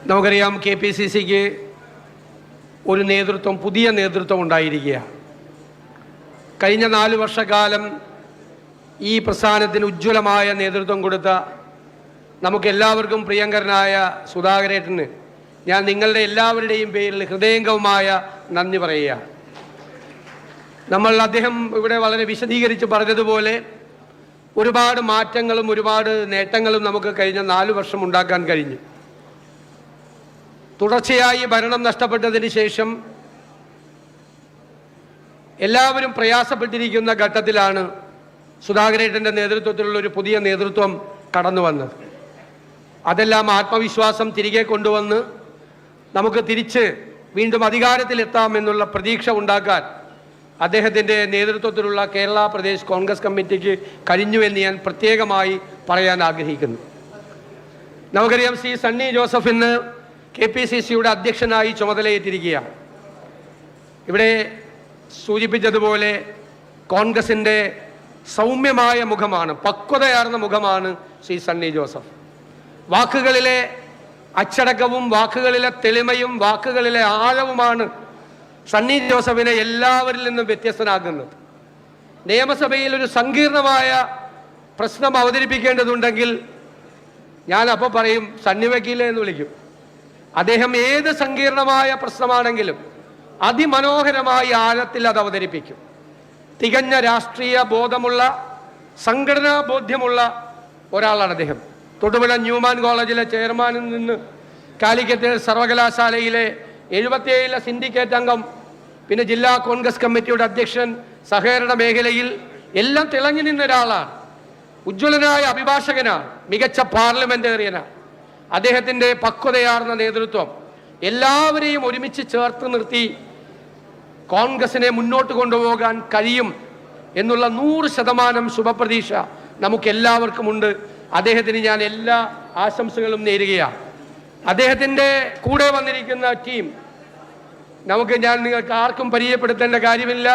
നമുക്കറിയാം KPCCക്ക് ഒരു നേതൃത്വം, പുതിയ നേതൃത്വം ഉണ്ടായിരിക്കുക. കഴിഞ്ഞ 4 വർഷക്കാലം ഈ പ്രസ്ഥാനത്തിന് ഉജ്ജ്വലമായ നേതൃത്വം കൊടുത്ത നമുക്കെല്ലാവർക്കും പ്രിയങ്കരനായ സുധാകരേട്ടന് ഞാൻ നിങ്ങളുടെ എല്ലാവരുടെയും പേരിൽ ഹൃദയംഗമമായ നന്ദി പറയുക. അദ്ദേഹം ഇവിടെ വളരെ വിശദീകരിച്ച് പറഞ്ഞതുപോലെ ഒരുപാട് മാറ്റങ്ങളും ഒരുപാട് നേട്ടങ്ങളും നമുക്ക് കഴിഞ്ഞ 4 വർഷം ഉണ്ടാക്കാൻ കഴിഞ്ഞു. തുടർച്ചയായി ഭരണം നഷ്ടപ്പെട്ടതിന് ശേഷം എല്ലാവരും പ്രയാസപ്പെട്ടിരിക്കുന്ന ഘട്ടത്തിലാണ് സുധാകരേട്ടൻ്റെ നേതൃത്വത്തിലുള്ള ഒരു പുതിയ നേതൃത്വം കടന്നു വന്നത്. അതെല്ലാം ആത്മവിശ്വാസം തിരികെ കൊണ്ടുവന്ന് നമുക്ക് തിരിച്ച് വീണ്ടും അധികാരത്തിലെത്താമെന്നുള്ള പ്രതീക്ഷ ഉണ്ടാക്കാൻ അദ്ദേഹത്തിൻ്റെ നേതൃത്വത്തിലുള്ള കേരള പ്രദേശ് കോൺഗ്രസ് കമ്മിറ്റിക്ക് കഴിഞ്ഞുവെന്ന് ഞാൻ പ്രത്യേകമായി പറയാൻ ആഗ്രഹിക്കുന്നു. നമുക്കറിയാം ശ്രീ സണ്ണി ജോസഫ് ഇന്ന് KPCCയുടെ അധ്യക്ഷനായി ചുമതലയേറ്റിരിക്കുകയാണ്. ഇവിടെ സൂചിപ്പിച്ചതുപോലെ കോൺഗ്രസിൻ്റെ സൗമ്യമായ മുഖമാണ്, പക്വതയാർന്ന മുഖമാണ് ശ്രീ സണ്ണി ജോസഫ്. വാക്കുകളിലെ അച്ചടക്കവും വാക്കുകളിലെ തെളിമയും വാക്കുകളിലെ ആഴവുമാണ് സണ്ണി ജോസഫിനെ എല്ലാവരിൽ നിന്നും വ്യത്യസ്തനാക്കുന്നത്. നിയമസഭയിൽ ഒരു സങ്കീർണമായ പ്രശ്നം അവതരിപ്പിക്കേണ്ടതുണ്ടെങ്കിൽ ഞാൻ അപ്പോൾ പറയും സണ്ണി വക്കീലെ എന്ന് വിളിക്കും. അദ്ദേഹം ഏത് സങ്കീർണമായ പ്രശ്നമാണെങ്കിലും അതിമനോഹരമായി ആഴത്തിൽ അത് അവതരിപ്പിക്കും. തികഞ്ഞ രാഷ്ട്രീയ ബോധമുള്ള, സംഘടനാ ബോധ്യമുള്ള ഒരാളാണ് അദ്ദേഹം. തൊടുപുഴ ന്യൂമാൻ കോളേജിലെ ചെയർമാനിൽ നിന്ന് കാലിക്കറ്റ് സർവകലാശാലയിലെ 77 സിൻഡിക്കേറ്റ് അംഗം, പിന്നെ ജില്ലാ കോൺഗ്രസ് കമ്മിറ്റിയുടെ അധ്യക്ഷൻ, സഹകരണ മേഖലയിൽ എല്ലാം തിളങ്ങി നിന്ന ഒരാളാണ്. ഉജ്ജ്വലനായ അഭിഭാഷകനാണ്, മികച്ച പാർലമെന്റേറിയനാണ്. അദ്ദേഹത്തിൻ്റെ പക്വതയാർന്ന നേതൃത്വം എല്ലാവരെയും ഒരുമിച്ച് ചേർത്ത് നിർത്തി കോൺഗ്രസിനെ മുന്നോട്ട് കൊണ്ടുപോകാൻ കഴിയും എന്നുള്ള 100% ശുഭപ്രതീക്ഷ നമുക്കെല്ലാവർക്കുമുണ്ട്. അദ്ദേഹത്തിന് ഞാൻ എല്ലാ ആശംസകളും നേരുകയാണ്. അദ്ദേഹത്തിൻ്റെ കൂടെ വന്നിരിക്കുന്ന ടീം നിങ്ങൾക്ക് ആർക്കും പരിചയപ്പെടുത്തേണ്ട കാര്യമില്ല.